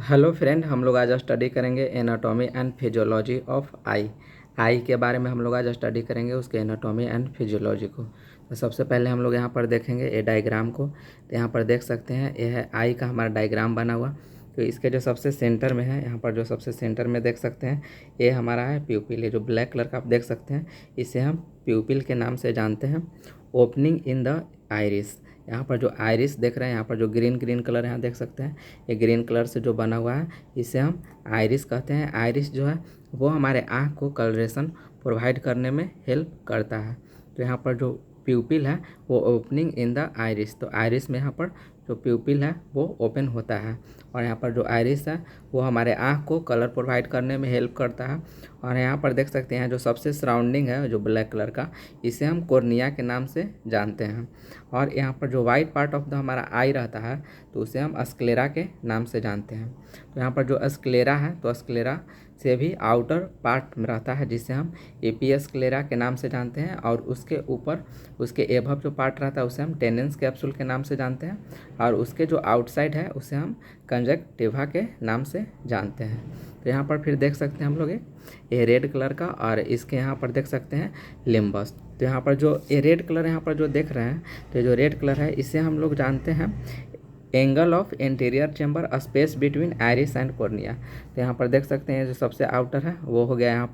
Hello friend, हम लोग आज स्टडी करेंगे एनाटॉमी एंड फिजियोलॉजी ऑफ आई के बारे में। हम लोग आज स्टडी करेंगे उसके एनाटॉमी एंड फिजियोलॉजी को। तो सबसे पहले हम लोग यहाँ पर देखेंगे ए डायग्राम को। तो यहाँ पर देख सकते हैं ये है आई का हमारा डायग्राम बना हुआ। तो इसके जो सबसे सेंटर में है, यहाँ पर जो सबसे सेंटर में देख सकते हैं ये हमारा है प्यूपिल। ये जो ब्लैक कलर का आप देख सकते हैं इसे हम प्यूपिल के नाम से जानते हैं। ओपनिंग इन द आइरिस, यहाँ पर जो आइरिस देख रहे हैं, यहाँ पर जो ग्रीन ग्रीन कलर यहाँ देख सकते हैं, ये ग्रीन कलर से जो बना हुआ है इसे हम आइरिस कहते हैं। आइरिस जो है वो हमारे आँख को कलरेशन प्रोवाइड करने में हेल्प करता है। तो यहाँ पर जो प्यूपिल है वो ओपनिंग इन द आइरिस, तो आइरिस में यहाँ पर जो प्यूपिल है वो ओपन होता है। और यहाँ पर जो आइरिस है वो हमारे आँख को कलर प्रोवाइड करने में हेल्प करता है। और यहाँ पर देख सकते हैं जो सबसे सराउंडिंग है जो ब्लैक कलर का, इसे हम कॉर्निया के नाम से जानते हैं। और यहाँ पर जो वाइट पार्ट ऑफ द हमारा आई रहता है तो उसे हम स्क्लेरा के नाम से जानते हैं। तो यहाँ पर जो स्क्लेरा है तो स्क्लेरा से भी आउटर पार्ट में रहता है जिसे हम एपीएस स्क्लेरा के नाम से जानते हैं। और उसके ऊपर उसके एभव जो पार्ट रहता है उसे हम टेनेंस कैप्सूल के नाम से जानते हैं। और उसके जो आउटसाइड है उसे हम कंजक्टिवा के नाम से जानते हैं। तो यहाँ पर फिर देख सकते हैं हम लोग ये रेड कलर का, और इसके यहाँ पर देख सकते हैं लिम्बस। तो यहाँ पर जो ये रेड कलर यहाँ पर जो देख रहे हैं, तो जो रेड कलर है इसे हम लोग जानते हैं angle of interior chamber space between iris and cornea. तो यहाँ पर देख सकते हैं जो सबसे आउटर है वो हो गया यहाँ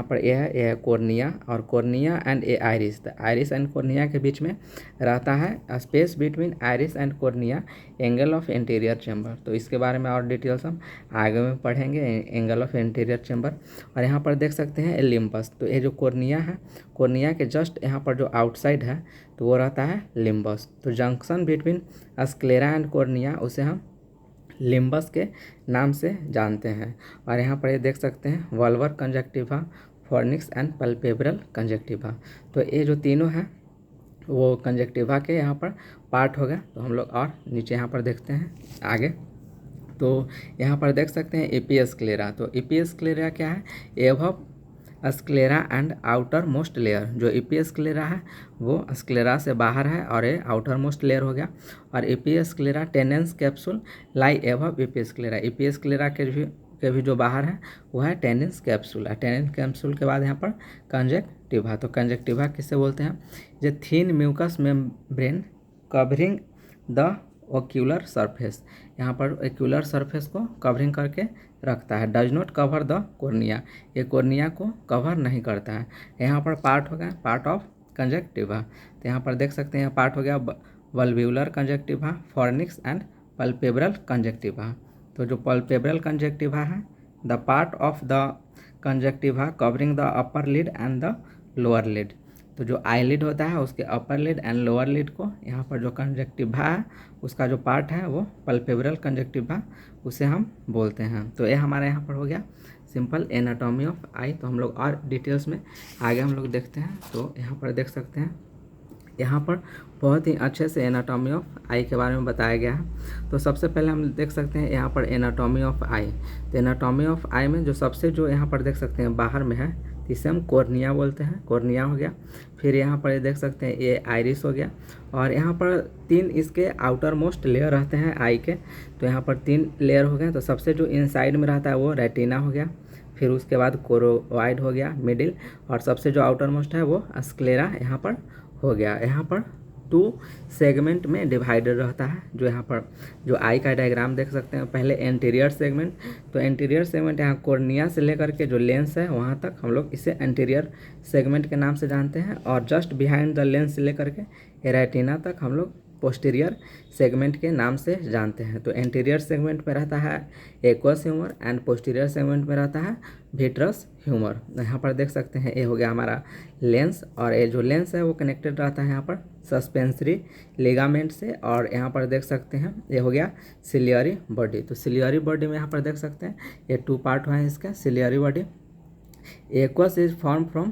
पर ये है कॉर्निया, और कॉर्निया एंड ए आइरिस। तो आइरिस एंड कॉर्निया के बीच में रहता है space between iris and cornea angle of interior chamber. तो इसके बारे में और डिटेल्स हम आगे में पढ़ेंगे, एंगल ऑफ इंटीरियर चैम्बर। और यहाँ पर देख सकते हैं लिम्बस। तो ये जो कॉर्निया है, कॉर्निया के जस्ट यहाँ पर जो आउटसाइड है तो वो रहता है लिम्बस। तो junction between sclera and cornea उसे हम लिम्बस के नाम से जानते हैं। और यहाँ पर ये देख सकते हैं vulvar conjunctiva, fornix and palpebral conjunctiva. तो ये जो तीनों हैं वो कंजक्टिवा के यहाँ पर पार्ट हो गया। तो हम लोग और नीचे यहाँ पर देखते हैं आगे। तो यहाँ पर देख सकते हैं एपीएस स्क्लेरा। तो एपीएस स्क्लेरा क्या है? Above sclera and outer most layer. जो एपीएस स्क्लेरा है वो स्क्लेरा से बाहर है और ये आउटर मोस्ट लेयर हो गया। और episclera Tenon's capsule lie above episclera. Episclera के भी जो बाहर है वो है टेनेंस कैप्सूल। टेनेंस कैप्सूल के बाद यहाँ पर कंजक्टिवा। तो कंजक्टिवा किससे बोलते हैं? जो thin mucus membrane covering the ocular surface, यहाँ पर ओक्यूलर सरफेस को कवरिंग करके रखता है। Does not cover the cornea, ये कॉर्निया को कवर नहीं करता है। यहाँ पर पार्ट हो गया पार्ट ऑफ कंजक्टिवा। तो यहाँ पर देख सकते हैं पार्ट हो गया valvular conjunctiva, fornix and palpebral conjunctiva. तो जो पल्पेब्रल कंजक्टिवा है the part of the conjunctiva covering the upper lid and the lower lid. तो जो आईलिड होता है उसके upper lid and lower lid को यहाँ पर जो कंजक्टिवा है उसका जो पार्ट है वो पल्पेब्रल कंजक्टिवा उसे हम बोलते हैं। तो ये हमारे यहाँ पर हो गया सिंपल एनाटॉमी ऑफ आई। तो हम लोग और डिटेल्स में आगे हम लोग देखते हैं। तो यहाँ पर देख सकते हैं यहाँ पर बहुत ही अच्छे से एनाटॉमी ऑफ आई के बारे में बताया गया है। तो सबसे पहले हम देख सकते हैं यहाँ पर एनाटॉमी ऑफ आई। तो एनाटॉमी ऑफ आई में जो सबसे जो यहाँ पर देख सकते हैं बाहर में है इसे हम कॉर्निया बोलते हैं। कॉर्निया हो गया। फिर यहाँ पर ये देख सकते हैं ये आइरिस हो गया। और यहाँ पर तीन इसके आउटर मोस्ट लेयर रहते हैं आई के। तो यहाँ पर तीन लेयर हो गए। तो सबसे जो इनसाइड में रहता है वो रेटिना हो गया। फिर उसके बाद कोरोवाइड हो गया मिडिल, और सबसे जो आउटर मोस्ट है वो स्क्लेरा यहाँ पर हो गया। यहाँ पर 2 सेगमेंट में डिवाइडेड रहता है। जो यहाँ पर जो आई का डायग्राम देख सकते हैं, पहले एंटीरियर सेगमेंट। तो एंटीरियर सेगमेंट यहाँ कॉर्निया से लेकर के जो लेंस है वहाँ तक हम लोग इसे एंटीरियर सेगमेंट के नाम से जानते हैं। और जस्ट बिहाइंड द लेंस से लेकर के रेटिना तक हम लोग पोस्टीरियर सेगमेंट के नाम से जानते हैं। तो एंटीरियर सेगमेंट में रहता है aqueous humour and posterior segment में रहता है विट्रस ह्यूमर। यहाँ पर देख सकते हैं ये हो गया हमारा लेंस, और ये जो लेंस है वो कनेक्टेड रहता है यहाँ पर सस्पेंसरी लिगामेंट से। और यहाँ पर देख सकते हैं ये हो गया सिलियरी बॉडी। तो सिलियरी बॉडी में यहाँ पर देख सकते हैं ये 2 पार्ट हुआ है इसका ciliary body. Aqueous is form from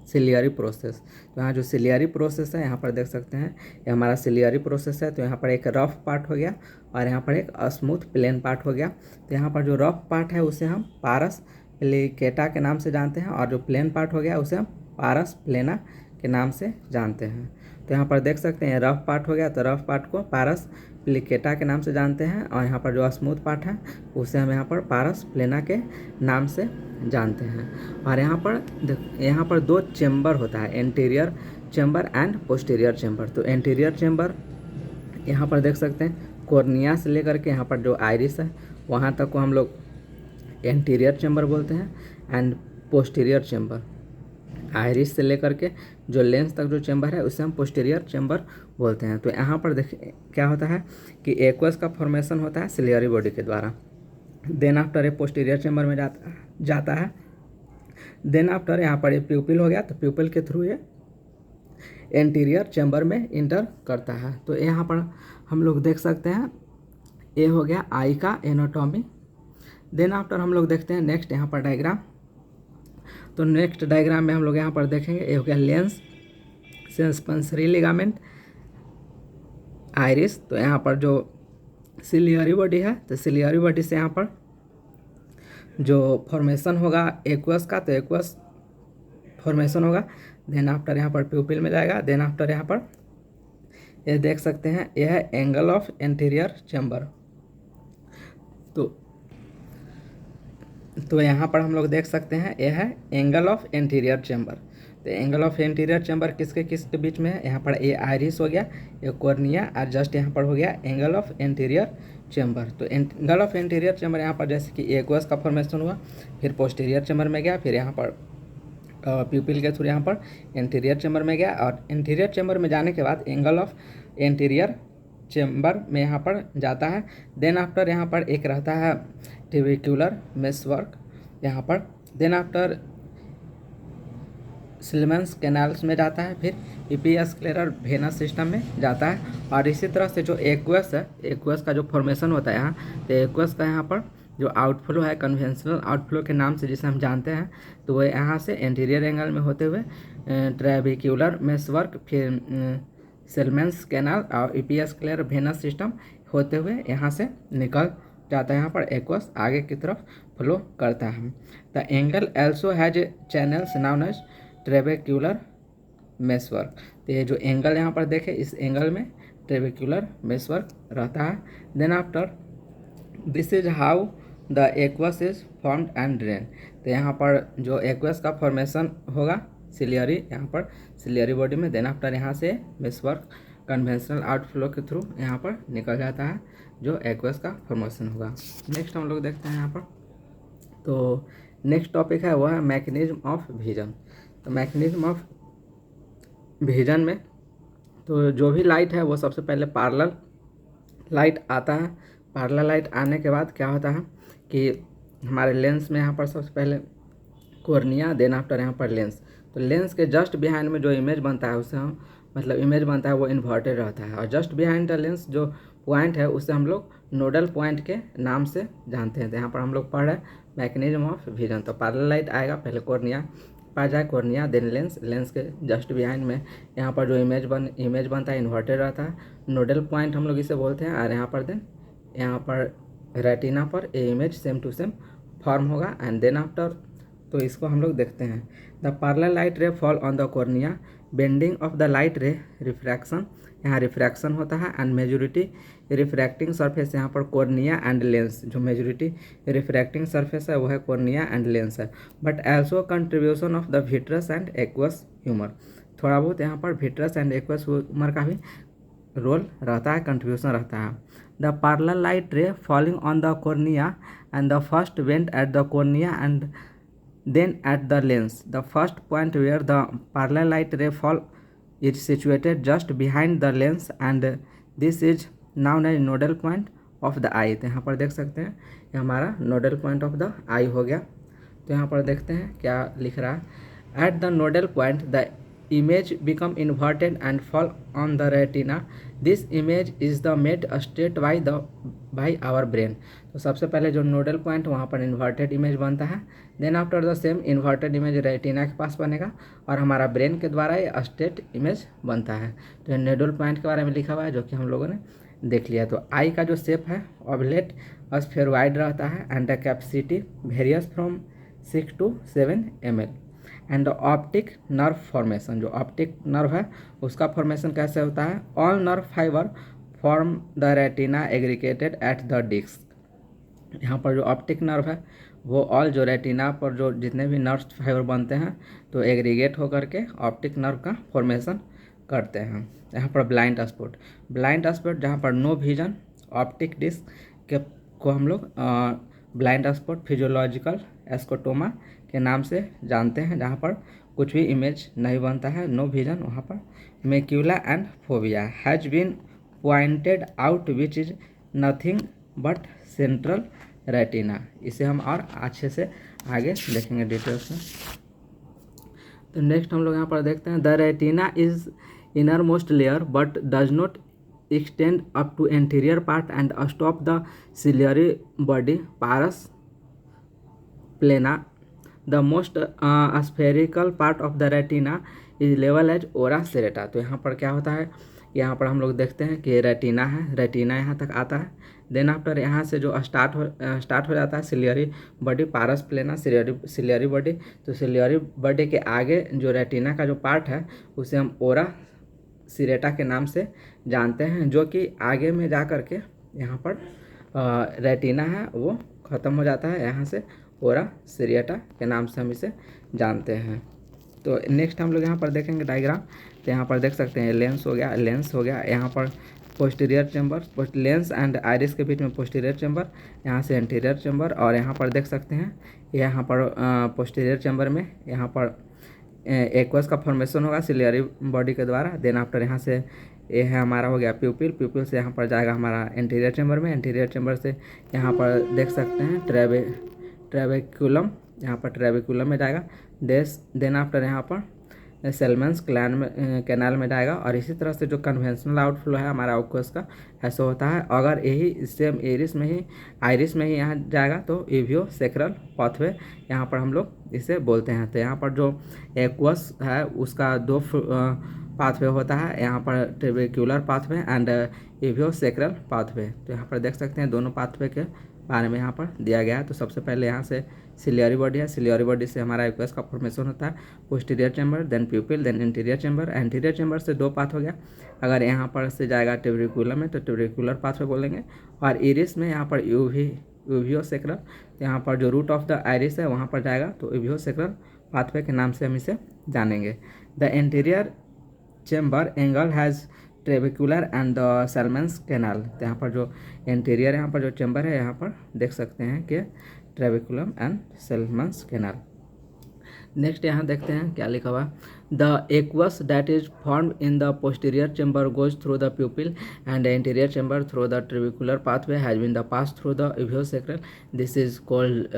ciliary process. तो यहाँ जो सिलियरी प्रोसेस है यहाँ पर देख सकते हैं ये हमारा सिलियरी प्रोसेस है। तो यहाँ पर एक रफ पार्ट हो गया और यहाँ पर एक स्मूथ प्लेन पार्ट हो गया। तो यहाँ पर जो रफ पार्ट है उसे हम पारस प्लिकेटा के नाम से जानते हैं, और जो प्लेन पार्ट हो गया उसे हम पारस प्लेना के नाम से जानते हैं। तो यहाँ पर देख सकते हैं रफ पार्ट हो गया, तो रफ पार्ट को पारस प्लिकेटा के नाम से जानते हैं, और यहाँ पर जो स्मूथ पार्ट है उसे हम यहाँ पर पारस प्लेना के नाम से जानते हैं। और यहाँ पर दो चेम्बर होता है, anterior chamber and posterior chamber. तो एंटीरियर चेम्बर यहाँ पर देख सकते हैं, कॉर्निया से लेकर के यहाँ पर जो आइरिस है वहाँ तक को हम लोग एंटीरियर चेम्बर बोलते हैं, एंड पोस्टीरियर चेम्बर आइरिस से लेकर के जो लेंस तक जो चेम्बर है उसे हम पोस्टीरियर चेम्बर बोलते हैं। तो यहाँ पर देखिए क्या होता है कि एक्वस का फॉर्मेशन होता है सिलियरी बॉडी के द्वारा, देन आफ्टर ये पोस्टीरियर चेम्बर में जाता है। देन आफ्टर यहाँ पर ये प्यूपिल हो गया, तो प्यूपिल के थ्रू ये एंटीरियर चेम्बर में इंटर करता है। तो यहाँ पर हम लोग देख सकते हैं ये हो गया आई का एनाटॉमी। देन आफ्टर हम लोग देखते हैं नेक्स्ट यहाँ पर डायग्राम। तो नेक्स्ट डायग्राम में हम लोग यहाँ पर देखेंगे ये हो गया लेंस, सस्पेंसरी लिगामेंट, आइरिस। तो यहाँ पर जो सिलियरी बॉडी है, तो सिलियरी बॉडी से यहाँ पर जो फॉर्मेशन होगा एक्वस का, तो एक्वस फॉर्मेशन होगा। देन आफ्टर यहाँ पर प्यूपिल में जाएगा। देन आफ्टर यहाँ पर ये देख सकते हैं यह है एंगल ऑफ एंटीरियर चेम्बर। तो यहाँ पर हम लोग देख सकते हैं यह है एंगल ऑफ एंटीरियर चेम्बर। तो एंगल ऑफ एंटीरियर चेम्बर किसके बीच में है, यहाँ पर ये आइरिस हो गया, ये कॉर्निया, और जस्ट यहाँ पर हो गया एंगल ऑफ एंटीरियर चेम्बर। तो एंगल ऑफ एंटीरियर चेम्बर यहाँ पर जैसे कि एक्वस का फॉर्मेशन हुआ, फिर पोस्टीरियर चेम्बर में गया, फिर यहाँ पर प्यूपिल के थ्रू यहाँ पर एंटीरियर चेम्बर में गया, और एंटीरियर चेम्बर में जाने के बाद एंगल ऑफ एंटीरियर चेम्बर में यहाँ पर जाता है। देन आफ्टर यहाँ पर एक रहता है ट्यूबिकुलर मेशवर्क यहाँ पर। देन आफ्टर सिलमेंस कैनाल्स में जाता है, फिर इपिस्क्लेरल वेनस सिस्टम में जाता है। और इसी तरह से जो एक्वस है, एक्वस का जो फॉर्मेशन होता है यहाँ, तो एक्वस का यहाँ पर जो आउटफ्लो है कन्वेंशनल आउटफ्लो के नाम से जिसे हम जानते हैं, तो वह यहाँ से एंटीरियर एंगल में होते हुए ट्रेबिक्यूलर मेशवर्क, फिर सिलमेंस कैनाल और इपिस्क्लेरल वेनस सिस्टम होते हुए यहाँ से निकल जाता है। यहाँ पर एक्वस आगे की तरफ फ्लो करता है। The angle also has channels known as trabecular meshwork. तो ये जो एंगल यहाँ पर देखे, इस एंगल में ट्रेबेक्यूलर मेशवर्क रहता है। Then after this is how the aqueous is formed and drain. तो यहाँ पर जो एक्वस का फॉर्मेशन होगा सिलियरी, यहाँ पर सिलियरी बॉडी में, देन आफ्टर यहाँ से मेशवर्क कन्वेंशनल आउटफ्लो के थ्रू यहाँ पर निकल जाता है जो एक्वस का फॉर्मेशन होगा। नेक्स्ट हम लोग देखते हैं यहाँ पर, तो नेक्स्ट टॉपिक है वह है मैकेनिज्म ऑफ विजन। तो मैकेनिज्म ऑफ विजन में तो जो भी लाइट है वो सबसे पहले पैरेलल लाइट आता है। पैरेलल लाइट आने के बाद क्या होता है कि हमारे लेंस में यहाँ पर सबसे पहले कॉर्निया, देन आफ्टर यहाँ पर लेंस। तो लेंस के जस्ट बिहाइंड में जो इमेज बनता है उसे हम इमेज बनता है वो इन्वर्टेड रहता है, और जस्ट बिहाइंड द लेंस जो पॉइंट है उसे हम लोग नोडल पॉइंट के नाम से जानते हैं। तो यहाँ पर हम लोग पढ़ रहे हैं मैकेनिज्म ऑफ विजन। तो पैरेलल लाइट आएगा, पहले कॉर्निया पाया जाए, कॉर्निया देन लेंस, लेंस के जस्ट बिहाइंड में यहाँ पर जो इमेज बनता है इन्वर्टेड रहता है, नोडल पॉइंट हम लोग इसे बोलते हैं। और यहाँ पर देन यहाँ पर रेटिना पर ये image same to same form होगा। एंड देन आफ्टर तो इसको हम लोग देखते हैं, the parallel light ray fall on the cornea, bending of the light ray refraction, यहाँ रिफ्रैक्शन होता है, एंड मेजॉरिटी रिफ्रैक्टिंग सरफेस यहाँ पर कॉर्निया एंड लेंस, जो मेजॉरिटी रिफ्रैक्टिंग सरफेस है वो है कॉर्निया एंड लेंस है। But also contribution of the vitreous and aqueous humour, थोड़ा बहुत यहाँ पर विट्रस एंड एक्वस ह्यूमर का भी रोल रहता है, कंट्रीब्यूशन रहता है। द पैरेलल लाइट रे falling on the cornea and the first bend at the cornea and then at the lens, the first point where the parallel light ray fall is situated just behind the lens, and this is known as nodal point of the eye। तो यहाँ पर देख सकते हैं ये हमारा nodal point of the eye हो गया। तो यहाँ पर देखते हैं क्या लिख रहा है, at the nodal point the image become inverted and fall on the retina, this image is the made straight by our brain। तो सबसे पहले जो नोडल पॉइंट वहाँ पर इन्वर्टेड इमेज बनता है, then after the same inverted image retina के पास बनेगा और हमारा ब्रेन के द्वारा ये स्ट्रेट इमेज बनता है। तो ये नोडल पॉइंट के बारे में लिखा हुआ है जो कि हम लोगों ने देख लिया। तो आई का जो शेप है ऑवलेट स्फेरॉइड रहता है, and the capacity varies from 6 to 7 ml। And optic nerve formation, जो ऑप्टिक नर्व है उसका फॉर्मेशन कैसे होता है, all nerve fibre form the retina aggregated at the disc. यहाँ पर जो ऑप्टिक नर्व है वो ऑल जो रेटिना पर जो जितने भी नर्व फाइबर बनते हैं तो एग्रीगेट होकर के ऑप्टिक नर्व का फॉर्मेशन करते हैं। यहाँ पर ब्लाइंड स्पॉट जहाँ पर नो विजन ऑप्टिक डिस्क के को हम लोग ब्लाइंड स्पॉट फिजियोलॉजिकल एस्कोटोमा के नाम से जानते हैं, जहाँ पर कुछ भी इमेज नहीं बनता है, नो विजन। वहाँ पर macula and fovea has been pointed out which is nothing but central retina. इसे हम और अच्छे से आगे देखेंगे डिटेल्स में। तो नेक्स्ट हम लोग यहाँ पर देखते हैं the retina is inner most layer but does not extend up to anterior part and stop the ciliary body pars plana. The most spherical part of the retina is level as ora serrata। तो यहाँ पर क्या होता है, यहाँ पर हम लोग देखते हैं कि रेटिना है, रेटिना यहाँ तक आता है, देन आफ्टर यहाँ से जो स्टार्ट हो जाता है सिलियरी बॉडी पारस प्लेना सिलियरी बॉडी। तो सिलियरी बॉडी के आगे जो रेटिना का जो पार्ट है उसे हम ओरा सिरेटा के नाम से जानते हैं, जो कि आगे में जा कर के यहाँ पर रेटिना है वो ख़त्म हो जाता है, यहाँ से ओरा सिरेटा के नाम से हम इसे जानते हैं। तो नेक्स्ट हम लोग यहाँ पर देखेंगे डायग्राम। तो यहाँ पर देख सकते हैं लेंस हो गया, यहाँ पर posterior chamber, lens and iris के बीच में पोस्टीरियर चैम्बर, यहाँ से एंटीरियर चैम्बर, और यहाँ पर देख सकते हैं यहाँ पर पोस्टीरियर चैम्बर में यहाँ पर एक्वस का फॉर्मेशन होगा सिलियरी बॉडी के द्वारा। देन आफ्टर यहाँ से ये है हमारा हो गया प्यूपिल से यहाँ पर जाएगा हमारा एंटीरियर चैम्बर में, एंटीरियर चैम्बर से यहाँ पर देख सकते हैं ट्रेबेक्युलम, यहाँ पर ट्रेबेक्युलम में जाएगा। देन आफ्टर यहाँ पर सेलमेंस कैनाल में जाएगा। और इसी तरह से जो कन्वेंशनल आउटफ्लो है हमारा ऑक्वस का ऐसा होता है। अगर यही सेम आइरिस में ही यहाँ जाएगा तो इवियो सेक्रल पाथवे यहाँ पर हम लोग इसे बोलते हैं। तो यहाँ पर जो एक्वस है उसका दो पाथवे होता है, यहाँ पर ट्रेबेक्युलर पाथवे एंड इवियो सेक्रल पाथवे। तो यहाँ पर देख सकते हैं दोनों पाथवे के बारे में यहाँ पर दिया गया है। तो सबसे पहले यहाँ से सिलियरी बॉडी है, सिलियरी बॉडी से हमारा एक्वस का फॉर्मेशन होता है, posterior chamber, then pupil, then anterior chamber. Anterior chamber से दो पाथ हो गया, अगर यहाँ पर से जाएगा ट्रेबेक्युलम में तो ट्रेबेक्युलर पाथवे बोलेंगे। और इरिस में यहाँ पर यूवियो सेक्रल, यहाँ पर जो रूट ऑफ द आइरिस है वहाँ पर जाएगा तो यूवियो सेक्रल पाथवे के नाम से हम इसे जानेंगे। The anterior chamber angle has trabecular and the Schlemm's canal. तो यहाँ पर जो एंटीरियर यहाँ पर जो चैम्बर है यहाँ पर देख सकते हैं कि trabeculum and Schlemm's canal. Next यहाँ देखते हैं क्या लिखा हुआ, the aqueous that is formed in the posterior chamber goes through the pupil and the anterior chamber through the trabecular pathway has been the pass through the uveoscleral, this is called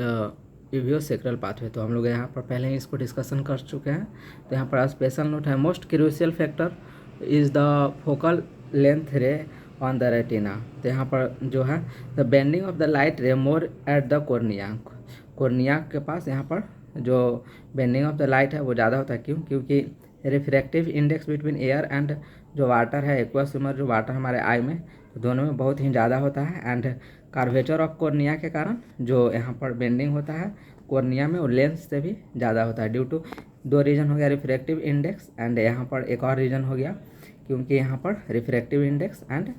uveoscleral pathway. तो हम लोग यहाँ पर पहले ही इसको discussion कर चुके हैं। तो यहाँ पर स्पेशल नोट है, most crucial factor is the focal length रे ऑन द रेटिना। तो यहाँ पर जो है the bending of the light रे मोर एट द कॉर्निया के पास यहाँ पर जो बेंडिंग ऑफ द लाइट है वो ज़्यादा होता है। क्यों? क्योंकि refractive index between air and जो वाटर है एक्वस ह्यूमर जो वाटर हमारे आई में तो दोनों में बहुत ही ज़्यादा होता है। एंड कार्वेचर ऑफ कॉर्निया के कारण जो यहाँ पर बेंडिंग होता है कॉर्निया में वो लेंस से भी ज़्यादा होता है। ड्यू टू दो रीजन हो गया, रिफ्रैक्टिव इंडेक्स एंड यहाँ पर एक और रीजन हो गया क्योंकि यहाँ पर refractive index and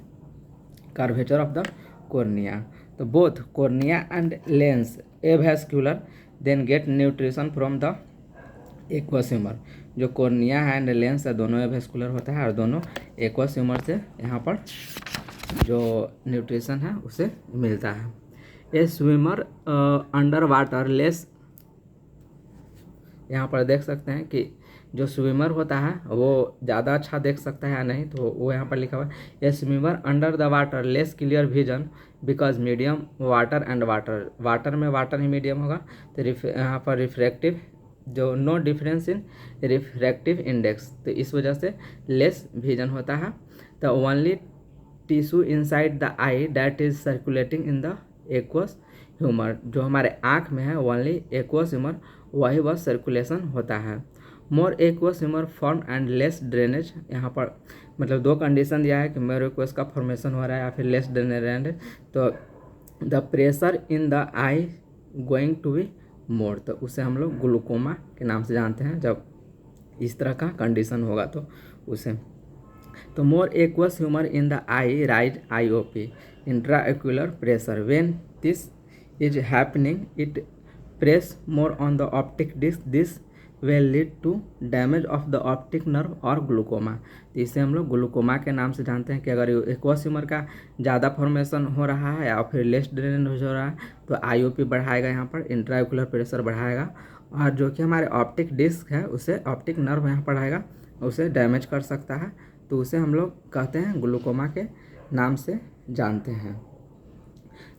curvature of the cornea. तो both cornea and lens avascular then get nutrition from the aqueous humour. जो कॉर्निया एंड लेंस है दोनों एवैस्कुलर होता है और दोनों एक्वस ह्यूमर से यहाँ पर जो न्यूट्रिशन है उसे मिलता है। A swimmer under water less, यहाँ पर देख सकते हैं कि जो स्विमर होता है वो ज़्यादा अच्छा देख सकता है या नहीं, तो वो यहाँ पर लिखा हुआ है a swimmer under the water less clear vision because medium water and water में वाटर ही मीडियम होगा। तो यहाँ पर रिफ्रैक्टिव जो no difference in refractive index, तो इस वजह से लेस विजन होता है। The only tissue inside the eye that is circulating in the aqueous humour, जो हमारे आँख में है ओनली एक्वस ह्यूमर वही बस सर्कुलेशन होता है। More aqueous humour form and less drainage, यहाँ पर मतलब दो कंडीशन दिया है कि मोर एक्वस का फॉर्मेशन हो रहा है या फिर लेस ड्रेनेज। तो the pressure in the eye going to be more, तो उसे हम लोग ग्लूकोमा के नाम से जानते हैं जब इस तरह का कंडीशन होगा तो उसे। तो more aqueous humour in the eye rise IOP intraocular pressure when this is happening it press more on the optic disc this will lead to damage of the optic nerve और glaucoma. तो इसे हम लोग glaucoma के नाम से जानते हैं कि अगर एक्वस ह्यूमर का ज़्यादा फॉर्मेशन हो रहा है या फिर लेस ड्रेनेज हो रहा है तो IOP बढ़ाएगा, यहाँ पर इंट्राओक्यूलर प्रेशर बढ़ाएगा, और जो कि हमारे ऑप्टिक डिस्क है उसे ऑप्टिक नर्व यहाँ बढ़ाएगा, उसे डैमेज कर सकता है, तो उसे हम लोग कहते हैं ग्लूकोमा के नाम से जानते हैं।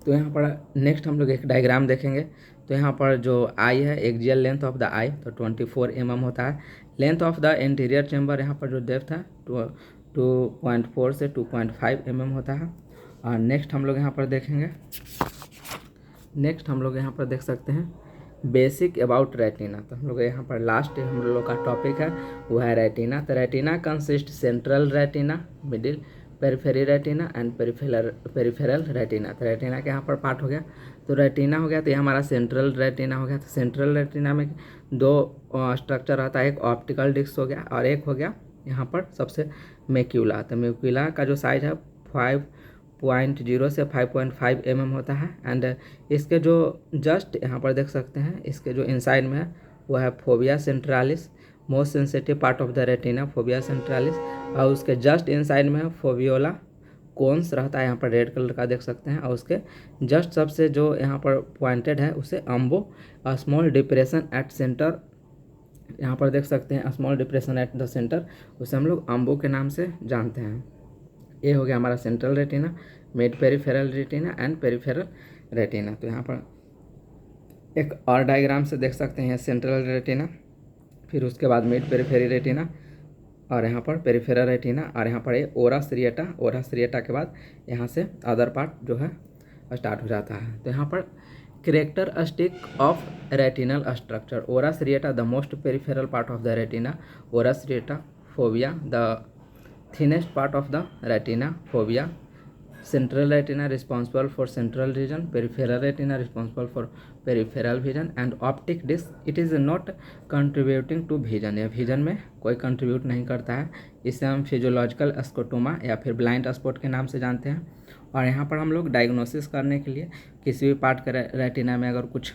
तो यहाँ पर नेक्स्ट हम लोग एक डायग्राम देखेंगे। तो यहाँ पर जो आई है, एक्सियल लेंथ ऑफ द आई तो 24 mm होता है। Length of the interior chamber यहाँ पर जो डेप्थ है 2.4 से 2.5 mm होता है। और नेक्स्ट हम लोग यहाँ पर देखेंगे, नेक्स्ट हम लोग यहाँ पर देख सकते हैं बेसिक अबाउट रेटिना। तो हम लोग यहाँ पर लास्ट हम लोग का टॉपिक है वो है रेटिना। तो retina consist central retina, middle periphery retina and peripheral retina. तो रेटिना के यहाँ पर पार्ट हो गया, तो रेटिना हो गया, तो ये हमारा सेंट्रल रेटिना हो गया। तो सेंट्रल रेटिना में दो स्ट्रक्चर रहता है, एक ऑप्टिकल डिस्क हो गया और एक हो गया यहाँ पर सबसे मैक्यूला। तो मैक्यूला का जो साइज है 5.0 से 5.5 mm होता है। एंड इसके जो जस्ट यहाँ पर देख सकते हैं, इसके जो इनसाइड में है वो है fovea centralis, most sensitive part of the retina fovea centralis, और उसके जस्ट इनसाइड में है फोवियोला कोन्स रहता है, यहाँ पर रेड कलर का देख सकते हैं, और उसके जस्ट सबसे जो यहाँ पर पॉइंटेड है उसे अम्बो स्मॉल डिप्रेशन एट सेंटर, यहाँ पर देख सकते हैं small depression at the centre, उसे हम लोग अम्बो के नाम से जानते हैं। ये हो गया हमारा central retina, mid peripheral retina and peripheral retina. तो यहाँ पर एक और डायग्राम से देख सकते हैं सेंट्रल रेटिना, फिर उसके बाद मिड पेरिफेरी रेटिना, और यहाँ पर पेरिफेरल रेटिना, और यहाँ पर ये ओरा सिरिएटा के बाद यहाँ से अदर पार्ट जो है स्टार्ट हो जाता है। तो यहाँ पर characteristic of retinal structure, ora serrata the most peripheral part of the retina, ora serrata fovea the thinnest part of the retina, fovea, central retina responsible for central vision, peripheral retina responsible for peripheral vision, and optic disc it is not contributing to vision, या vision में कोई contribute नहीं करता है, इसे हम physiological scotoma या फिर ब्लाइंड स्पॉट के नाम से जानते हैं। और यहाँ पर हम लोग डायग्नोसिस करने के लिए किसी भी पार्ट के रेटिना में अगर कुछ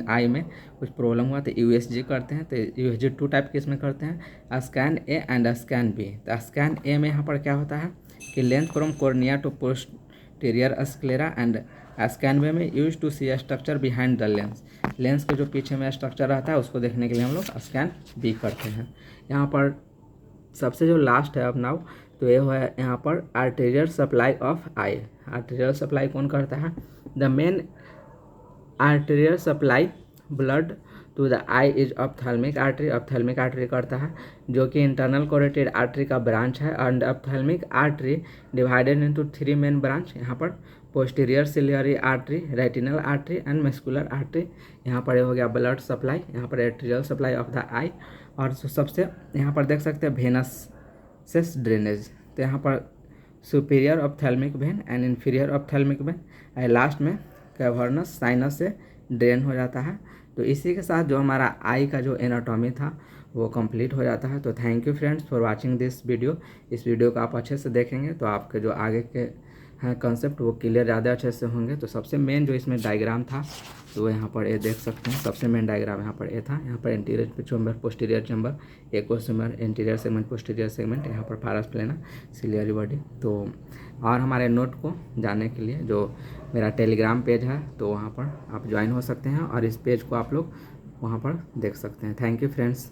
आई में कुछ प्रॉब्लम हुआ तो USG करते हैं। तो USG 2 टाइप के इसमें करते हैं, scan A and scan B. तो स्कैन ए में यहाँ पर क्या होता है कि length from cornea to posterior sclera, and scan B में use to see structure behind the lens, lens के जो पीछे में स्ट्रक्चर रहता है उसको देखने के लिए हम लोग स्कैन बी करते हैं। यहाँ पर सबसे जो लास्ट है अब नाउ, तो ये है यहाँ पर arterial supply of eye. Arterial supply कौन करता है? The main arterial supply blood to the eye is ophthalmic artery, ophthalmic artery करता है, जो कि इंटरनल कैरोटिड आर्टरी का ब्रांच है। And ophthalmic artery divided into 3 main branch, यहाँ पर posterior ciliary artery, retinal artery and muscular artery. यहाँ पर ये हो गया ब्लड सप्लाई, यहाँ पर arterial supply of the eye. और सबसे यहाँ पर देख सकते हैं वेनस ड्रेनेज, तो यहाँ पर superior ophthalmic when and inferior ophthalmic when, last में कैवर्नस साइनस से ड्रेन हो जाता है। तो इसी के साथ जो हमारा आई का जो एनाटॉमी था वो कंप्लीट हो जाता है। तो thank you friends for watching this video. इस वीडियो को आप अच्छे से देखेंगे तो आपके जो आगे के हैं कंसेप्ट वो क्लियर ज़्यादा अच्छे से होंगे। तो सबसे मेन जो इसमें डायग्राम था तो यहाँ पर ये देख सकते हैं, सबसे मेन डायग्राम यहाँ पर ये था। यहाँ पर anterior chamber, posterior chamber, aqueous humour, anterior segment, posterior segment, यहाँ पर फारस प्लेना, सिलियरी बॉडी। तो और हमारे नोट को जानने के लिए जो मेरा टेलीग्राम पेज है तो वहाँ पर आप ज्वाइन हो सकते हैं और इस पेज को आप लोग वहाँ पर देख सकते हैं। Thank you friends.